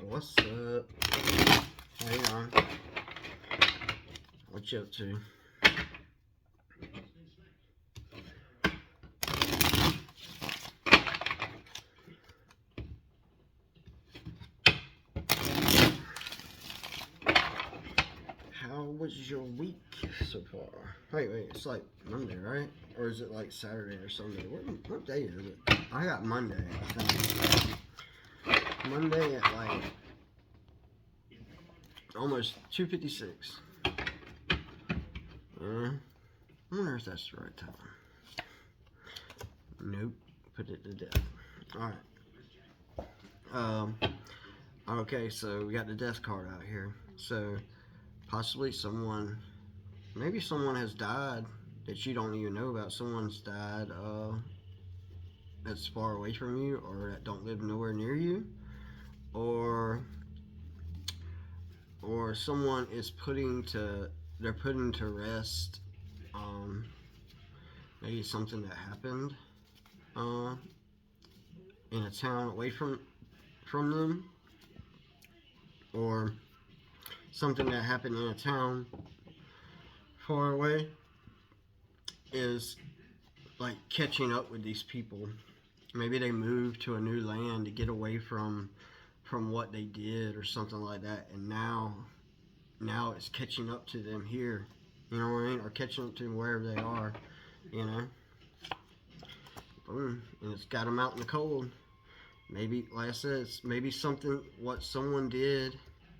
What's up? How you doing? What you up to? How was your week so far? Wait, it's like Monday, right? Or is it like Saturday or Sunday? What day is it? I got Monday, I think. Monday at like almost 2:56. Yeah. I wonder if that's the right time. Nope. Put it to death. Alright. Okay, so we got the death card out here. So possibly maybe someone has died that you don't even know about. Someone's died that's far away from you or that don't live nowhere near you, or someone is putting to rest maybe something that happened uh, in a town away from them, or something that happened in a town far away is like catching up with these people. Maybe they moved to a new land to get away from what they did or something like that, and now it's catching up to them here. You know what I mean? Or catching up to them wherever they are. You know. Boom, and it's got them out in the cold. Maybe, like I said, it's maybe what someone did.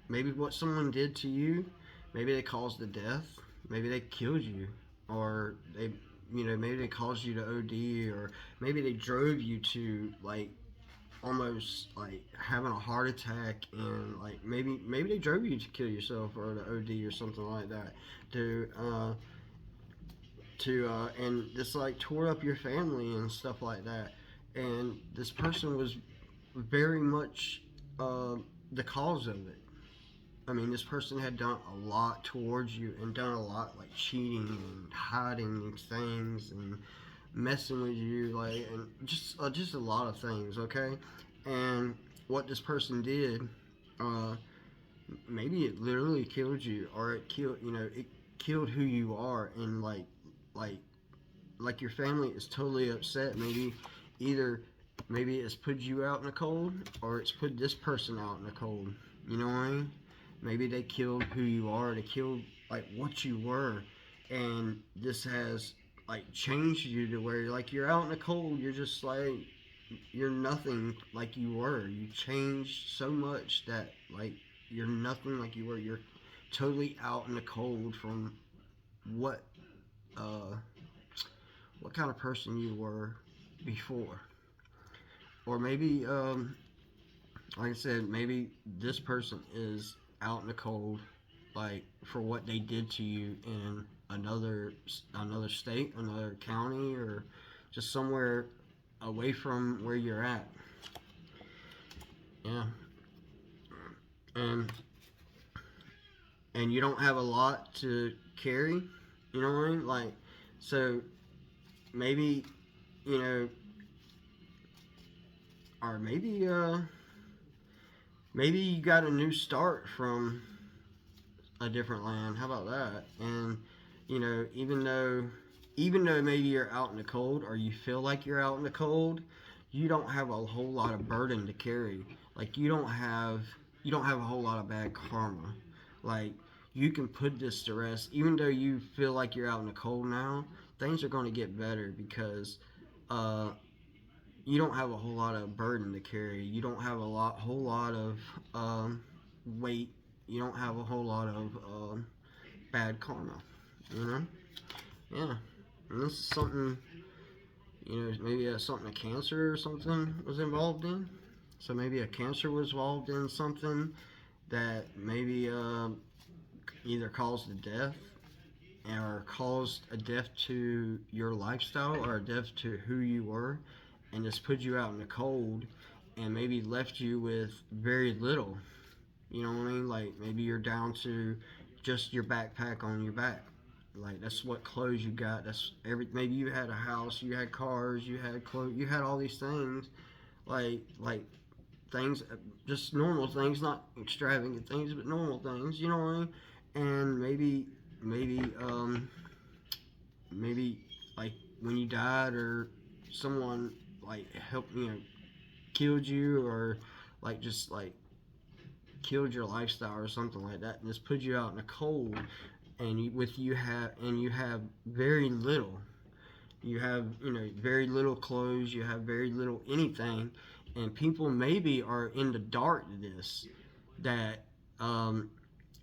Maybe what someone did to you. Maybe they caused the death. Maybe they killed you, or maybe they caused you to OD, or maybe they drove you to like almost like having a heart attack, and like maybe they drove you to kill yourself or to OD or something like that. And this like tore up your family and stuff like that. And this person was very much the cause of it. I mean, this person had done a lot towards you and done a lot like cheating and hiding things and messing with you, like, and just a lot of things. Okay, and what this person did, uh, maybe it literally killed you, or it killed who you are, and like your family is totally upset. Either maybe it's put you out in the cold, or it's put this person out in the cold. You know what I mean? Maybe they killed who you are. They killed like what you were, and this has like changed you to where like you're out in the cold. You're just like you're nothing like you were. You changed so much that like you're nothing like you were. You're totally out in the cold from what uh, kind of person you were before. Or maybe, like I said, maybe this person is out in the cold, like for what they did to you in another state, another county, or just somewhere away from where you're at. Yeah, and you don't have a lot to carry. You know what I mean? Like, so maybe you know, or maybe you got a new start from a different land. How about that? And even though maybe you're out in the cold, or you feel like you're out in the cold, you don't have a whole lot of burden to carry. Like you don't have a whole lot of bad karma. Like you can put this to rest. Even though you feel like you're out in the cold now, things are going to get better because uh, you don't have a whole lot of burden to carry. You don't have whole lot of weight. You don't have a whole lot of bad karma. You know, yeah. And this is something, maybe something a cancer or something was involved in. So maybe a cancer was involved in something that maybe either caused a death, or caused a death to your lifestyle, or a death to who you were, and just put you out in the cold, and maybe left you with very little. You know what I mean? Like maybe you're down to just your backpack on your back. Like that's what clothes you got. That's every. Maybe you had a house, you had cars, you had clothes, you had all these things. Like things, just normal things, not extravagant things, but normal things. You know what I mean? And maybe maybe like when you died, or someone like helped, killed you, or like just like killed your lifestyle or something like that, and just put you out in the cold, and you have very little. You have, very little clothes. You have very little anything, and people maybe are in the dark to this, that um,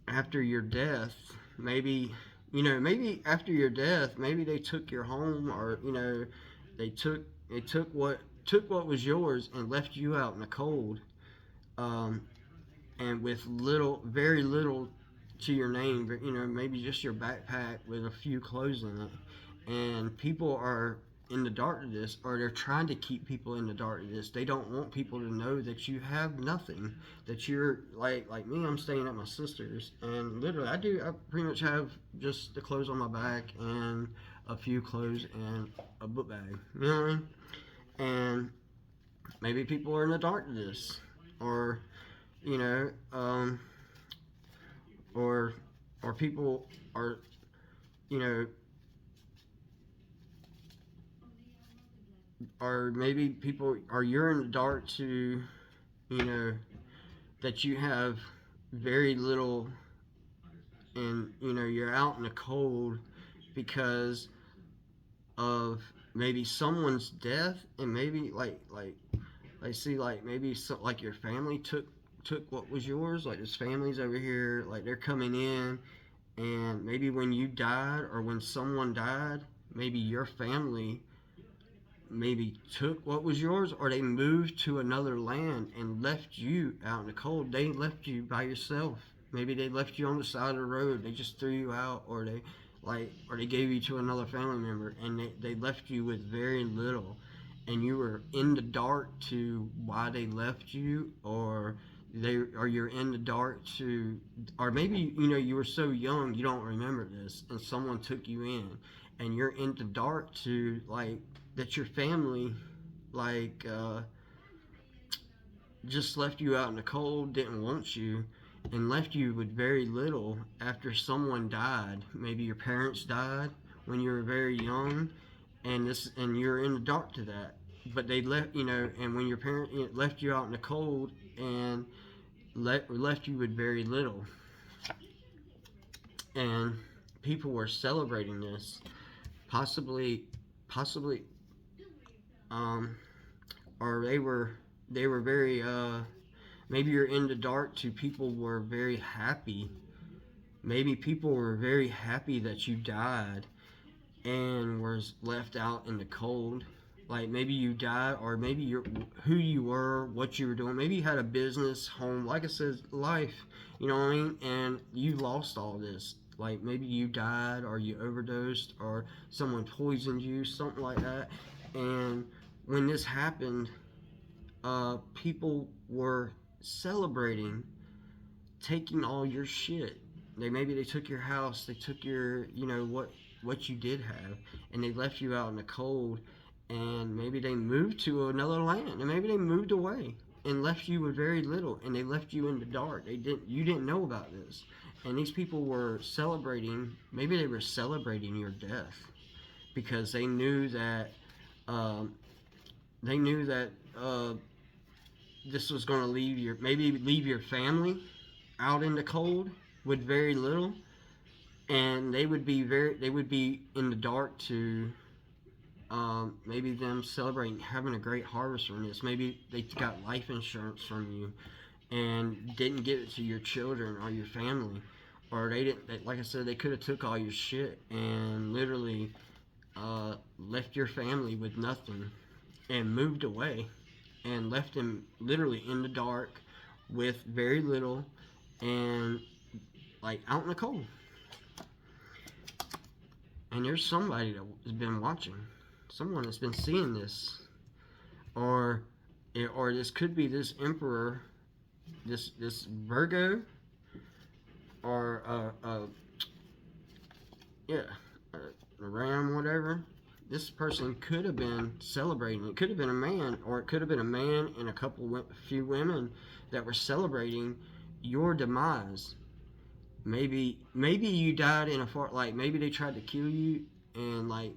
after your death, maybe maybe after your death, maybe they took your home, or they took what was yours and left you out in the cold, um, and with very little to your name, but maybe just your backpack with a few clothes in it, and people are in the dark of this, or they're trying to keep people in the dark of this. They don't want people to know that you have nothing, that you're like me. I'm staying at my sister's, and literally, I pretty much have just the clothes on my back and a few clothes and a book bag. You know what I mean? And maybe people are in the dark of this, or you know, or people are, you know, or maybe people are, you're in the dark to, you know, that you have very little, and you're out in the cold because of maybe someone's death, and maybe like they see, like maybe like your family took what was yours, like this family's over here, like they're coming in, and maybe when you died, or when someone died, maybe your family maybe took what was yours, or they moved to another land and left you out in the cold. They left you by yourself. Maybe they left you on the side of the road. They just threw you out, or they gave you to another family member, and they left you with very little, and you were in the dark to why they left you, or you're in the dark to, or maybe you were so young you don't remember this, and someone took you in, and you're in the dark to, like, that your family, like, just left you out in the cold, didn't want you, and left you with very little after someone died. Maybe your parents died when you were very young, and you're in the dark to that. But they left, and when your parent left you out in the cold, and left you with very little, and people were celebrating this, possibly, um, or they were very, maybe you're in the dark to people were very happy. Maybe people were very happy that you died and was left out in the cold. Like, maybe you died, or maybe who you were, what you were doing. Maybe you had a business, home, like I said, life. You know what I mean? And you lost all this. Like, maybe you died, or you overdosed, or someone poisoned you, something like that. And when this happened, people were celebrating taking all your shit. Maybe they took your house, they took your, what you did have, and they left you out in the cold, and maybe they moved to another land, and maybe they moved away and left you with very little, and they left you in the dark. You didn't know about this, and these people were celebrating. Maybe they were celebrating your death because um, they knew that this was going to leave your family out in the cold with very little, and they would be in the dark to, maybe them celebrating having a great harvest from this. Maybe they got life insurance from you and didn't give it to your children or your family, or they didn't. Like I said, they could have took all your shit and literally, left your family with nothing, and moved away, and left them literally in the dark with very little, and like out in the cold. And there's somebody that has been watching, someone that's been seeing this, or this could be this emperor, this Virgo, or yeah, a ram, whatever. this person could have been celebrating. It could have been a man, or it could have been a man and few women that were celebrating your demise. Maybe you died in a fart. Like maybe they tried to kill you, and like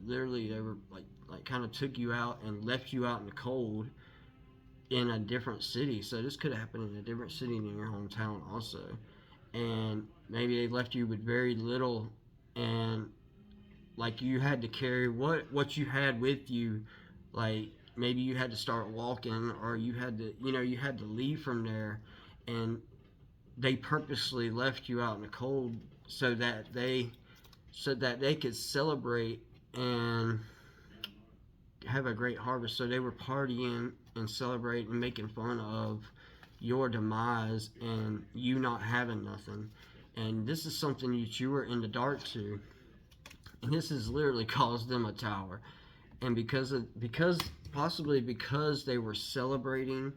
literally they were like kind of took you out and left you out in the cold in a different city. So this could have happened in a different city than your hometown also. And maybe they left you with very little, and like you had to carry what you had with you. Like maybe you had to start walking, or you had to, you had to leave from there, and they purposely left you out in the cold so that they could celebrate and have a great harvest. So they were partying and celebrating and making fun of your demise and you not having nothing. And this is something that you were in the dark to, and this has literally caused them a tower. And possibly because they were celebrating,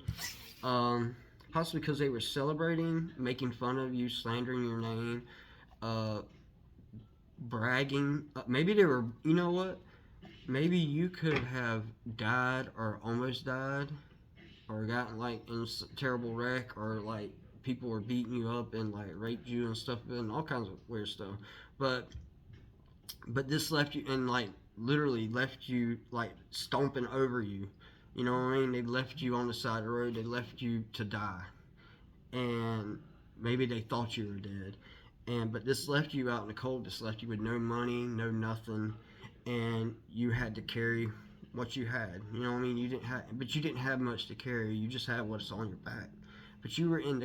making fun of you, slandering your name, bragging. Maybe they were, you know what? Maybe you could have died or almost died, or gotten like in a terrible wreck, or like people were beating you up and like raped you and stuff, and all kinds of weird stuff. But this left you, and like literally left you like stomping over you. You know what I mean? They left you on the side of the road. They left you to die, and maybe they thought you were dead. But this left you out in the cold. This left you with no money, no nothing, and you had to carry what you had. You know what I mean? But you didn't have much to carry. You just had what's on your back. But you were in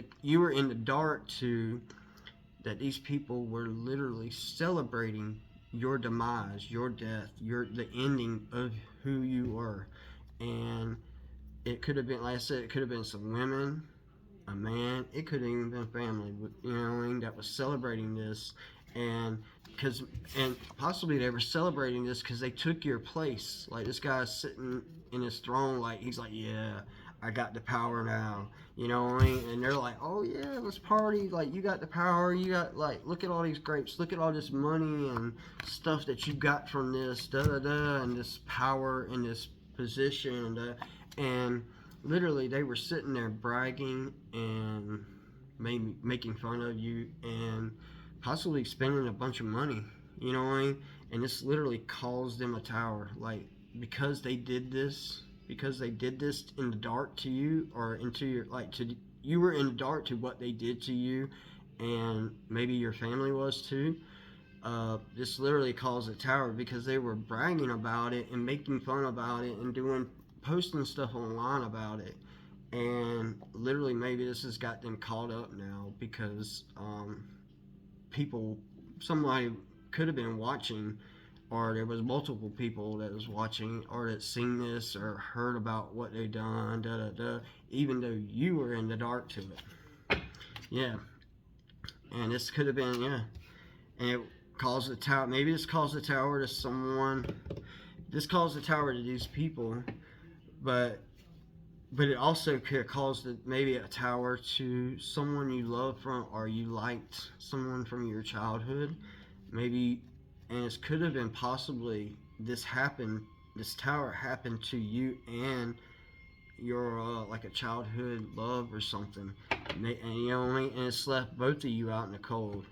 the dark too. That these people were literally celebrating your demise, your death, the ending of who you were. And it could have been, like I said, it could have been some women, a man, it could have even been family, you know what I mean, that was celebrating this. And possibly they were celebrating this because they took your place. Like this guy's sitting in his throne, like he's like, yeah, I got the power now. You know what I mean? And they're like, oh yeah, let's party. Like you got the power. You got like, look at all these grapes. Look at all this money and stuff that you got from this, da da da, and this power and this position, and literally they were sitting there bragging and making fun of you and possibly spending a bunch of money. You know what I mean? And this literally caused them a tower. Like because they did this in the dark to you, or into your you were in the dark to what they did to you, and maybe your family was too. This literally caused a tower because they were bragging about it and making fun about it and posting stuff online about it. And literally maybe this has got them caught up now because somebody could have been watching, or there was multiple people that was watching or that seen this or heard about what they done, da da da, even though you were in the dark to it. Yeah. And this could have been, yeah. And it caused the tower. Maybe this caused the tower to someone. This caused the tower to these people, but it also could have caused maybe a tower to someone you loved from, or you liked someone from your childhood. Maybe, and it could have been possibly this tower happened to you and your like a childhood love or something. And you know what I mean? And it's left both of you out in the cold.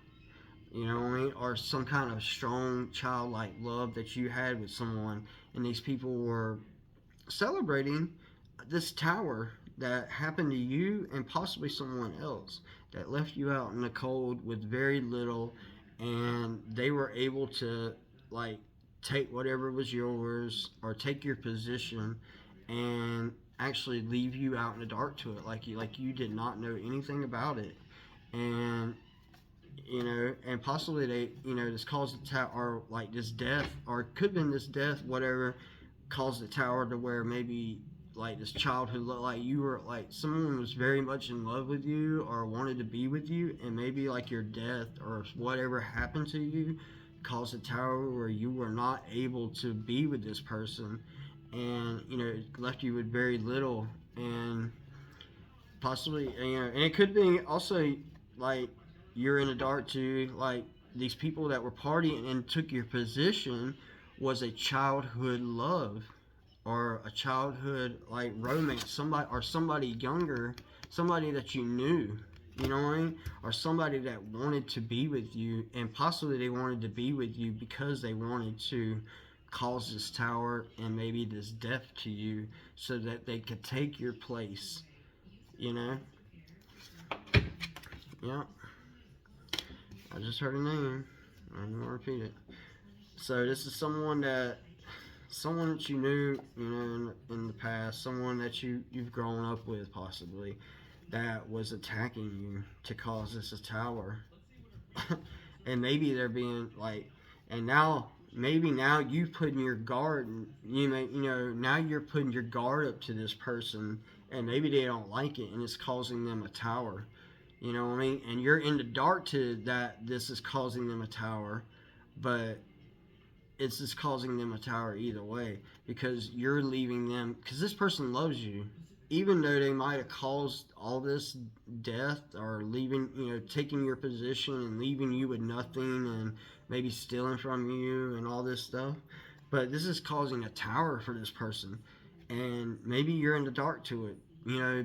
You know what I mean? Or some kind of strong childlike love that you had with someone, and these people were celebrating this tower that happened to you and possibly someone else that left you out in the cold with very little, and they were able to like take whatever was yours or take your position and actually leave you out in the dark to it, like you did not know anything about it. And and possibly this caused the tower, or like this death, or it could have been this death, whatever, caused the tower to where maybe like this childhood, like you were like someone was very much in love with you or wanted to be with you, and maybe like your death or whatever happened to you caused a tower where you were not able to be with this person, and it left you with very little. And possibly, and it could be also like you're in the dark too, like these people that were partying and took your position was a childhood love or a childhood like romance, somebody younger, somebody that you knew, you know what I mean, or somebody that wanted to be with you, and possibly they wanted to be with you because they wanted to cause this tower and maybe this death to you so that they could take your place, you know. Yeah, I just heard a name. I'm gonna repeat it. So this is someone that you knew, you know, in the past, someone that you've grown up with possibly, that was attacking you to cause this a tower. And maybe they're being like, and now maybe now you putting your guard, now you're putting your guard up to this person, and maybe they don't like it, and it's causing them a tower. You know what I mean? And you're in the dark to that this is causing them a tower, but it's just causing them a tower either way, because you're leaving them, because this person loves you, even though they might have caused all this death, or leaving, taking your position and leaving you with nothing, and maybe stealing from you and all this stuff. But this is causing a tower for this person, and maybe you're in the dark to it,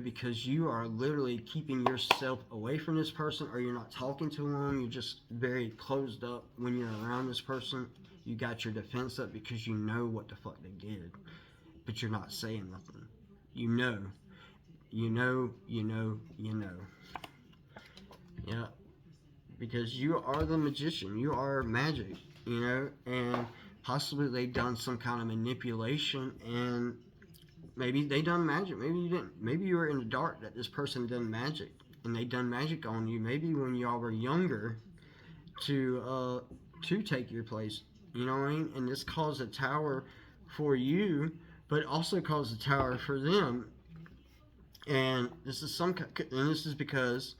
because you are literally keeping yourself away from this person, or you're not talking to them. You're just very closed up when you're around this person. You got your defense up because you know what the fuck they did, but you're not saying nothing. You know, you know, you know, you know. Yeah, because you are the magician. You are magic, and possibly they done some kind of manipulation, and maybe they done magic. Maybe you didn't. Maybe you were in the dark that this person done magic, and they done magic on you. Maybe when y'all were younger, to take your place. You know what I mean? And this caused a tower for you, but also caused a tower for them. And this is because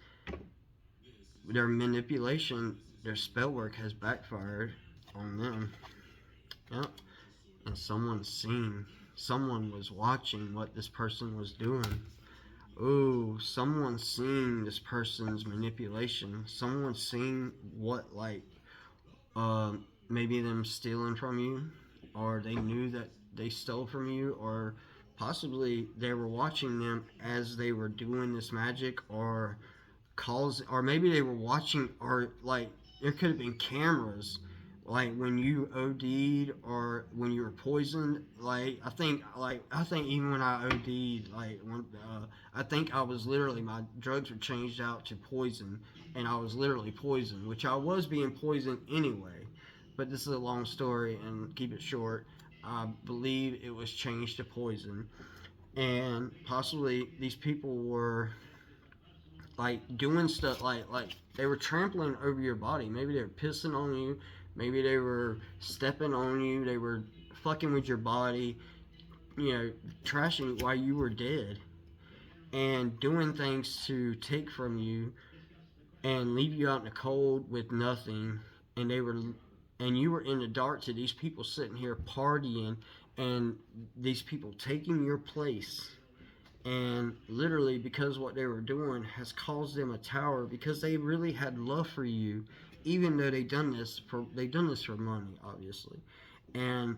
their manipulation, their spell work has backfired on them. Yep. And someone was watching what this person was doing. Oh, someone's seeing this person's manipulation. Someone's seeing what, like, maybe them stealing from you, or they knew that they stole from you, or possibly they were watching them as they were doing this magic, or maybe they were watching, or like there could have been cameras, like when you OD'd or when you were poisoned. I think even when I OD'd, I think I was literally, my drugs were changed out to poison, and I was literally poisoned, which I was being poisoned anyway. But this is a long story, and keep it short. I believe it was changed to poison, and possibly these people were like doing stuff, like they were trampling over your body. Maybe they were pissing on you. Maybe they were stepping on you. They were fucking with your body, trashing while you were dead, and doing things to take from you and leave you out in the cold with nothing. And you were in the dark to these people sitting here partying, and these people taking your place. And literally, because what they were doing has caused them a tower, because they really had love for you, even though they done this for money, obviously. And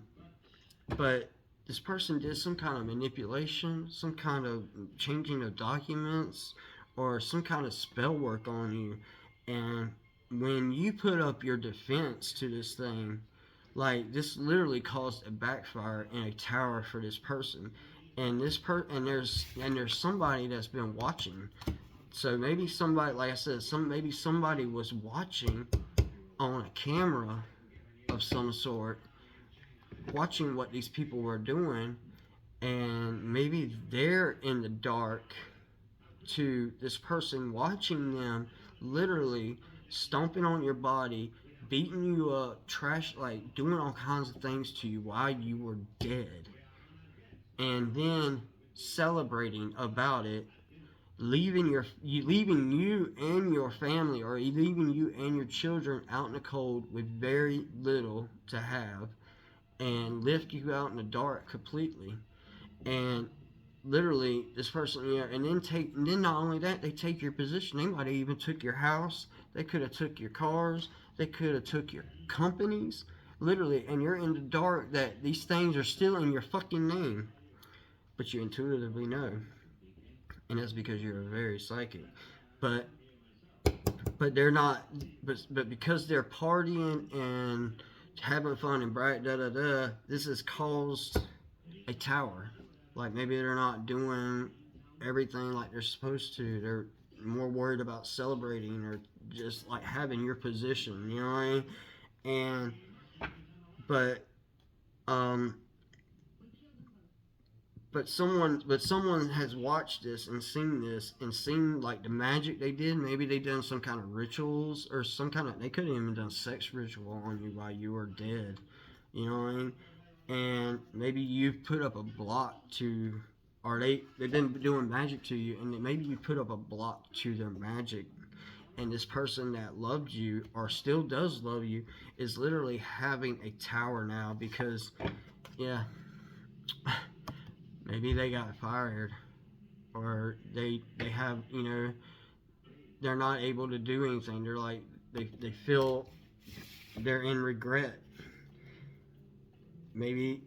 but this person did some kind of manipulation, some kind of changing of documents, or some kind of spell work on you. And when you put up your defense to this thing, like, this literally caused a backfire in a tower for this person. And there's somebody that's been watching. So maybe somebody, like I said, maybe somebody was watching on a camera of some sort, watching what these people were doing, and maybe they're in the dark to this person watching them literally stomping on your body, beating you up, like doing all kinds of things to you while you were dead, and then celebrating about it, leaving you and your family, or leaving you and your children out in the cold with very little to have, and lift you out in the dark completely. And literally, this person, and then not only that, they take your position. They might have even took your house. They could have took your cars. They could have took your companies. literally, and you're in the dark that these things are still in your fucking name, but you intuitively know, and that's because you're very psychic. But but they're not. But because they're partying and having fun and bright da da da, this has caused a tower. Like maybe they're not doing everything like they're supposed to. They're more worried about celebrating or just like having your position. You know what I mean? And but um but someone has watched this and seen like the magic they did. Maybe they done some kind of rituals or some kind of, they could have even done sex ritual on you while you were dead. You know what I mean? And maybe you've put up a block to, or they've been doing magic to you, and maybe you put up a block to their magic. And this person that loved you or still does love you is literally having a tower now because, yeah, maybe they got fired or they have, they're not able to do anything. They're like, they feel they're in regret. Maybe,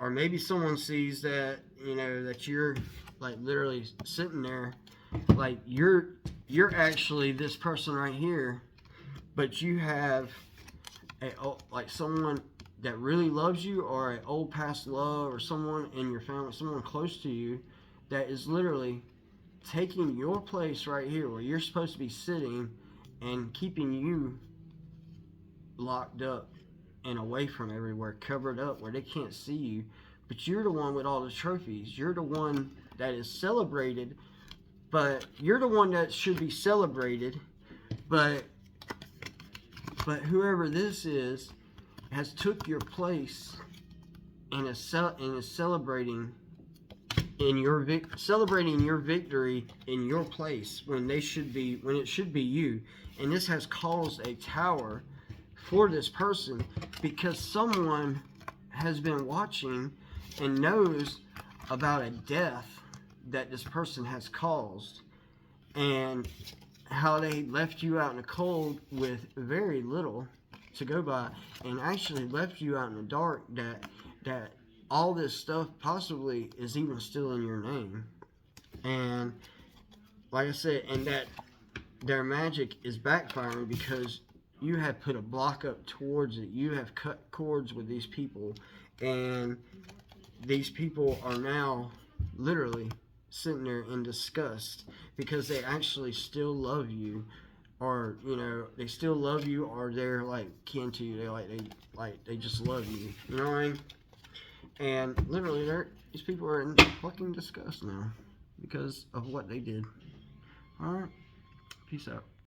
or maybe someone sees that, that you're like literally sitting there, like you're actually this person right here, but you have like someone that really loves you, or an old past love, or someone in your family, someone close to you, that is literally taking your place right here where you're supposed to be sitting and keeping you locked up and away from everywhere, covered up where they can't see you. But you're the one with all the trophies. You're the one that is celebrated, but you're the one that should be celebrated. But whoever this is has took your place and is celebrating celebrating your victory in your place when it should be you. And this has caused a tower for this person because someone has been watching and knows about a death that this person has caused, and how they left you out in the cold with very little to go by, and actually left you out in the dark that all this stuff possibly is even still in your name. And like I said, and that their magic is backfiring because you have put a block up towards it. You have cut cords with these people, and these people are now literally sitting there in disgust because they actually still love you, or they still love you, or they're like kin to you. They just love you. You know what I mean? And literally, these people are in fucking disgust now because of what they did. All right, peace out.